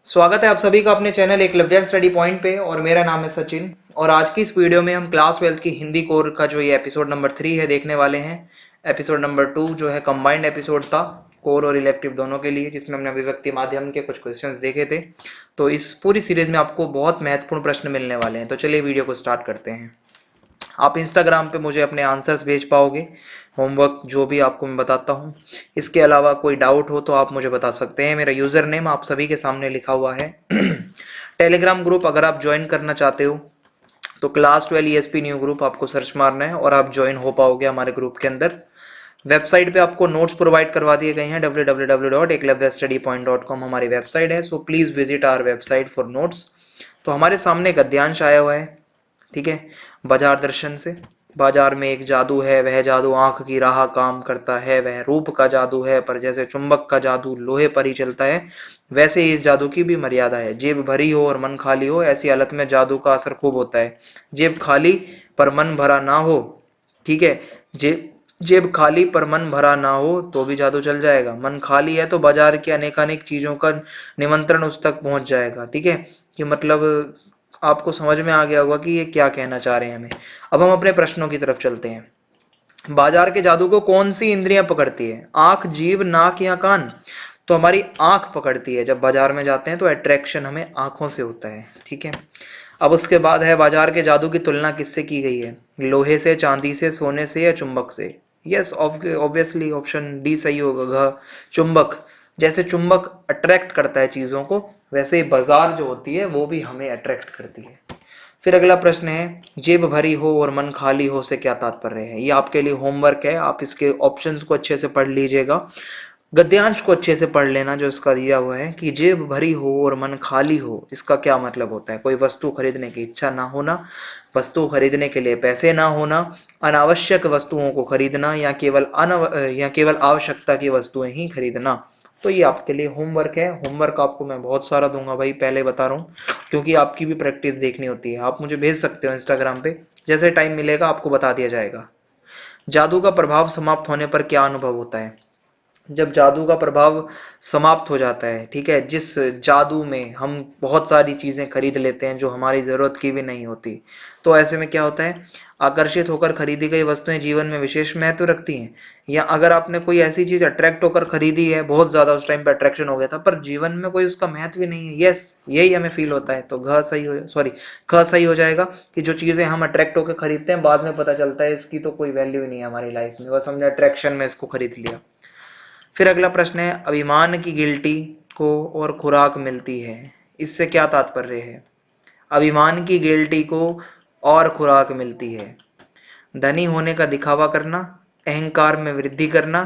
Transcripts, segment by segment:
स्वागत है आप सभी का अपने चैनल एकलव्य स्टडी पॉइंट पे। और मेरा नाम है सचिन। और आज की इस वीडियो में हम क्लास 12 की हिंदी कोर का जो ये एपिसोड नंबर 3 है देखने वाले हैं। एपिसोड नंबर 2 जो है कंबाइंड एपिसोड था कोर और इलेक्टिव दोनों के लिए, जिसमें हमने अभिव्यक्ति माध्यम के कुछ क्वेश्चंस देखे थे। तो इस पूरी सीरीज में आपको बहुत महत्वपूर्ण प्रश्न मिलने वाले हैं। तो चलिए वीडियो को स्टार्ट करते हैं। आप इंस्टाग्राम पे मुझे अपने आंसर्स भेज पाओगे, होमवर्क जो भी आपको मैं बताता हूँ। इसके अलावा कोई डाउट हो तो आप मुझे बता सकते हैं। मेरा यूज़र नेम आप सभी के सामने लिखा हुआ है। टेलीग्राम ग्रुप अगर आप ज्वाइन करना चाहते हो तो क्लास 12 ESP न्यू ग्रुप आपको सर्च मारना है और आप ज्वाइन हो पाओगे हमारे ग्रुप के अंदर। वेबसाइट पे आपको नोट्स प्रोवाइड करवा दिए गए हैं। www.eklavyastudypoint.com हमारी वेबसाइट है। So please visit our website for notes. तो हमारे सामने गद्यांश आया हुआ है, ठीक है, बाजार दर्शन से। बाजार में एक जादू है, वह जादू आंख की राह काम करता है। वह रूप का जादू है, पर जैसे चुंबक का जादू लोहे पर ही चलता है, वैसे ही इस जादू की भी मर्यादा है। जेब भरी हो और मन खाली हो, ऐसी हालत में जादू का असर खूब होता है। जेब खाली पर मन भरा ना हो, ठीक है, जेब खाली पर मन भरा ना हो तो भी जादू चल जाएगा। मन खाली है तो बाजार की अनेकानेक चीजों का निमंत्रण उस तक पहुंच जाएगा। ठीक है, कि मतलब आपको समझ में आ गया होगा कि ये क्या कहना चाह रहे हैं हमें। अब हम अपने प्रश्नों की तरफ चलते हैं। बाजार के जादू को कौन सी इंद्रियां पकड़ती है? आंख, जीभ, नाक या कान? तो हमारी आंख पकड़ती है। जब बाजार में जाते हैं तो अट्रैक्शन हमें आंखों से होता है। ठीक है, अब उसके बाद है बाजार के जादू की तुलना किससे की गई है? लोहे से, चांदी से, सोने से या चुंबक से? यस, ऑब्वियसली ऑप्शन डी सही होगा, चुंबक। जैसे चुंबक अट्रैक्ट करता है चीजों को, वैसे ही बाजार जो होती है वो भी हमें अट्रैक्ट करती है। फिर अगला प्रश्न है, जेब भरी हो और मन खाली हो से क्या तात्पर्य है? ये आपके लिए होमवर्क है, आप इसके ऑप्शंस को अच्छे से पढ़ लीजिएगा। गद्यांश को अच्छे से पढ़ लेना जो इसका दिया हुआ है कि जेब भरी हो और मन खाली हो, इसका क्या मतलब होता है? कोई वस्तु खरीदने की इच्छा ना होना, वस्तु खरीदने के लिए पैसे ना होना, अनावश्यक वस्तुओं को खरीदना, या केवल आवश्यकता की वस्तुएं ही खरीदना। तो ये आपके लिए होमवर्क है। होमवर्क आपको मैं बहुत सारा दूंगा भाई, पहले बता रहा हूँ, क्योंकि आपकी भी प्रैक्टिस देखनी होती है। आप मुझे भेज सकते हो इंस्टाग्राम पे, जैसे टाइम मिलेगा आपको बता दिया जाएगा। जादू का प्रभाव समाप्त होने पर क्या अनुभव होता है? जब जादू का प्रभाव समाप्त हो जाता है, ठीक है, जिस जादू में हम बहुत सारी चीजें खरीद लेते हैं जो हमारी जरूरत की भी नहीं होती, तो ऐसे में क्या होता है? आकर्षित होकर खरीदी गई वस्तुएं जीवन में विशेष महत्व रखती हैं। या अगर आपने कोई ऐसी चीज अट्रैक्ट होकर खरीदी है, बहुत ज्यादा उस टाइम पे अट्रैक्शन हो गया था, पर जीवन में कोई उसका महत्व ही नहीं है, यस, यही हमें फील होता है। तो घ सही हो, सॉरी, ख सही हो जाएगा कि जो चीजें हम अट्रैक्ट होकर खरीदते हैं, बाद में पता चलता है इसकी तो कोई वैल्यू ही नहीं है हमारी लाइफ में, बस हमने अट्रैक्शन में इसको खरीद लिया। फिर अगला प्रश्न है, अभिमान की गिल्टी को और खुराक मिलती है, इससे क्या तात्पर्य है? अभिमान की गिल्टी को और खुराक मिलती है। धनी होने का दिखावा करना, अहंकार में वृद्धि करना,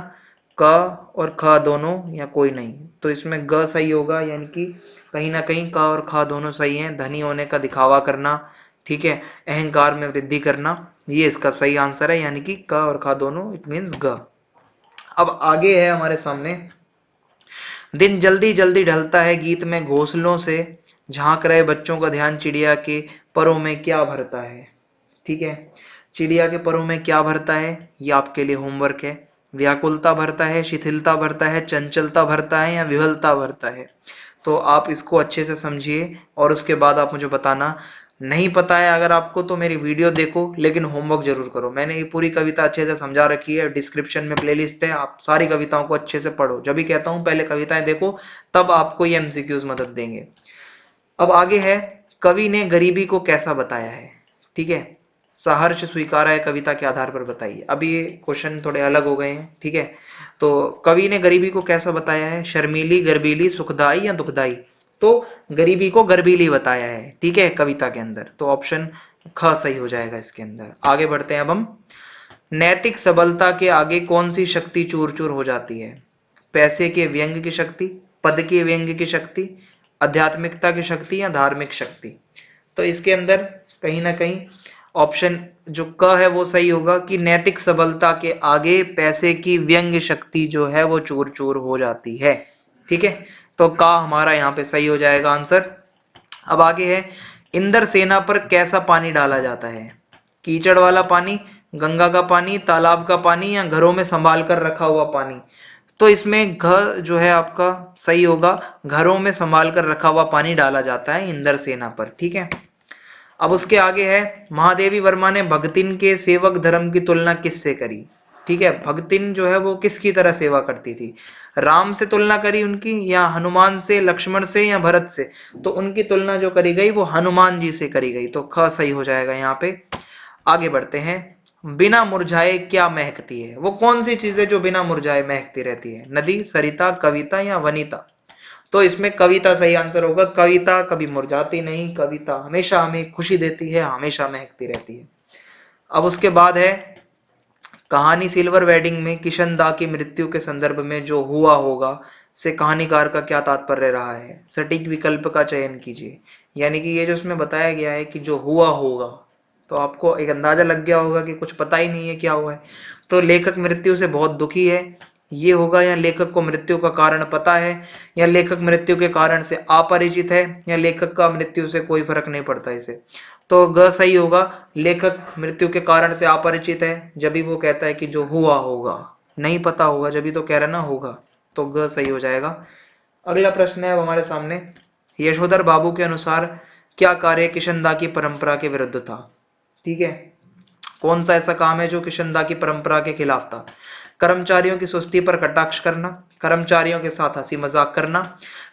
क और ख दोनों या कोई नहीं। तो इसमें ग सही होगा, यानी कि कहीं ना कहीं क और ख दोनों सही हैं। धनी होने का दिखावा करना, ठीक है, अहंकार में वृद्धि करना, ये इसका सही आंसर है, यानी कि क और ख दोनों, इट मीन्स ग। अब आगे है हमारे सामने, दिन जल्दी जल्दी ढलता है, गीत में घोंसलों से झांक रहे बच्चों का ध्यान चिड़िया के परों में क्या भरता है? ठीक है, चिड़िया के परों में क्या भरता है? ये आपके लिए होमवर्क है। व्याकुलता भरता है, शिथिलता भरता है, चंचलता भरता है या विहलता भरता है? तो आप इसको अच्छे से समझिए और उसके बाद आप मुझे बताना। नहीं पता है अगर आपको तो मेरी वीडियो देखो, लेकिन होमवर्क जरूर करो। मैंने ये पूरी कविता अच्छे से समझा रखी है, डिस्क्रिप्शन में प्लेलिस्ट है, आप सारी कविताओं को अच्छे से पढ़ो। जब भी कहता हूँ पहले कविताएं देखो, तब आपको ये एमसीक्यूज मदद देंगे। अब आगे है, कवि ने गरीबी को कैसा बताया है? ठीक है, सहर्ष स्वीकारा है कविता के आधार पर बताइए। अब ये क्वेश्चन थोड़े अलग हो गए हैं, ठीक है। तो कवि ने गरीबी को कैसा बताया है? शर्मीली, गर्बीली, सुखदाई या दुखदाई? तो गरीबी को गर्बीली बताया है, ठीक है, कविता के अंदर। तो ऑप्शन ख सही हो जाएगा इसके अंदर। आगे बढ़ते हैं अब हम। नैतिक सबलता के आगे कौन सी शक्ति चूर चूर हो जाती है? पैसे के व्यंग की शक्ति, पद के व्यंग की शक्ति, आध्यात्मिकता की शक्ति या धार्मिक शक्ति? तो इसके अंदर कहीं ना कहीं ऑप्शन जो क है वो सही होगा कि नैतिक सबलता के आगे पैसे की व्यंग शक्ति जो है वो चूर चूर हो जाती है। ठीक है, तो का हमारा यहाँ पे सही हो जाएगा आंसर। अब आगे है, इंद्र सेना पर कैसा पानी डाला जाता है? कीचड़ वाला पानी, गंगा का पानी, तालाब का पानी या घरों में संभाल कर रखा हुआ पानी? तो इसमें घ जो है आपका सही होगा, घरों में संभाल कर रखा हुआ पानी डाला जाता है इंद्र सेना पर, ठीक है। अब उसके आगे है, महादेवी वर्मा ने भगतिन के सेवक धर्म की तुलना किससे करी, ठीक है। भगतिन जो है वो किसकी तरह सेवा करती थी, राम से तुलना करी उनकी, या हनुमान से, लक्ष्मण से, या भरत से। तो उनकी तुलना जो करी गई वो हनुमान जी से करी गई, तो ख सही हो जाएगा यहाँ पे। आगे बढ़ते हैं, बिना मुरझाए क्या महकती है, वो कौन सी चीज है जो बिना मुरझाए महकती रहती है, नदी, सरिता, कविता, या वनिता। तो इसमें कविता सही आंसर होगा, कविता कभी मुरझाती नहीं, कविता हमेशा हमें खुशी देती है, हमेशा महकती रहती है। अब उसके बाद है, कहानी सिल्वर वेडिंग में किशन दा की मृत्यु के संदर्भ में जो हुआ होगा से कहानीकार का क्या तात्पर्य रहा है, सटीक विकल्प का चयन कीजिए। यानी कि ये जो इसमें बताया गया है कि जो हुआ होगा, तो आपको एक अंदाजा लग गया होगा कि कुछ पता ही नहीं है क्या हुआ है। तो लेखक मृत्यु से बहुत दुखी है, ये होगा, या लेखक को मृत्यु का कारण पता है, या लेखक मृत्यु के कारण से अपरिचित है, या लेखक का मृत्यु से कोई फर्क नहीं पड़ता इसे। तो ग सही होगा, लेखक मृत्यु के कारण से अपरिचित है, जब भी वो कहता है कि जो हुआ होगा, नहीं पता होगा जब भी तो कह रहा ना होगा, तो ग सही हो जाएगा। अगला प्रश्न है अब हमारे सामने, यशोधर बाबू के अनुसार क्या कार्य किशनदा की परंपरा के विरुद्ध था, ठीक है। कौन सा ऐसा काम है जो किशनदा की परंपरा के खिलाफ था, कर्मचारियों की सुस्ती पर कटाक्ष करना, कर्मचारियों के साथ हंसी मजाक करना,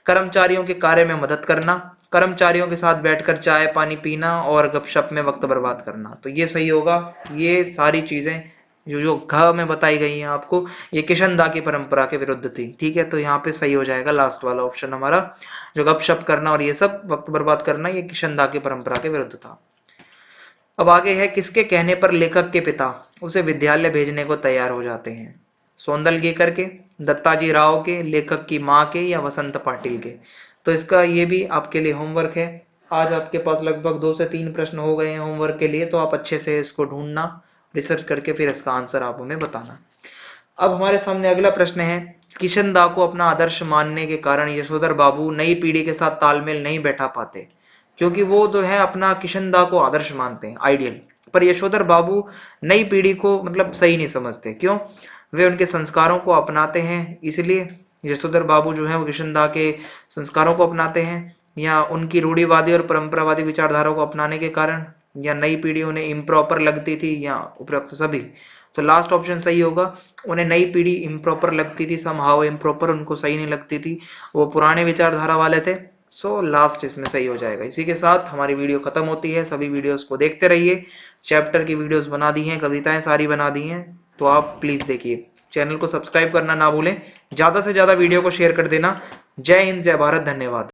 कर्मचारियों के कार्य में मदद करना, कर्मचारियों के साथ बैठकर चाय पानी पीना, और गपशप में वक्त बर्बाद करना। तो ये सही होगा, ये सारी चीजें जो जो घ में बताई गई हैं आपको, ये किशनदा की परंपरा के विरुद्ध थी, ठीक है। तो यहाँ पे सही हो जाएगा लास्ट वाला ऑप्शन हमारा, जो गपशप करना और ये सब वक्त बर्बाद करना, ये किशनदा की परंपरा के विरुद्ध था। अब आगे है, किसके कहने पर लेखक के पिता उसे विद्यालय भेजने को तैयार हो जाते हैं, सौंदलगेकर के, दत्ताजी राव के, लेखक की माँ के, या वसंत पाटिल के। तो इसका ये भी आपके लिए होमवर्क है। आज आपके पास लगभग 2 से 3 प्रश्न हो गए हैं होमवर्क के लिए, तो आप अच्छे से इसको ढूंढना, रिसर्च करके फिर इसका आंसर आप हमें बताना। अब हमारे सामने अगला प्रश्न है, किशनदा को अपना आदर्श मानने के कारण यशोधर बाबू नई पीढ़ी के साथ तालमेल नहीं बैठा पाते, क्योंकि वो जो है अपना किशनदा को आदर्श मानते हैं, आइडियल, पर यशोधर बाबू नई पीढ़ी को मतलब सही नहीं समझते, क्यों, वे उनके संस्कारों को अपनाते हैं, इसलिए यशोधर बाबू जो है वो किशनदा के संस्कारों को अपनाते हैं, या उनकी रूढ़िवादी और परंपरावादी विचारधारा को अपनाने के कारण, या नई पीढ़ी उन्हें इम्प्रॉपर लगती थी, या उपरोक्त सभी। तो लास्ट ऑप्शन सही होगा, उन्हें नई पीढ़ी इम्प्रॉपर लगती थी, समहाउ इम्प्रॉपर, उनको सही नहीं लगती थी, वो पुराने विचारधारा वाले थे। सो लास्ट इसमें सही हो जाएगा। इसी के साथ हमारी वीडियो खत्म होती है, सभी वीडियोस को देखते रहिए, चैप्टर की वीडियोस बना दी हैं, कविताएं सारी बना दी हैं, तो आप प्लीज देखिए। चैनल को सब्सक्राइब करना ना भूलें, ज्यादा से ज्यादा वीडियो को शेयर कर देना। जय हिंद, जय भारत, धन्यवाद।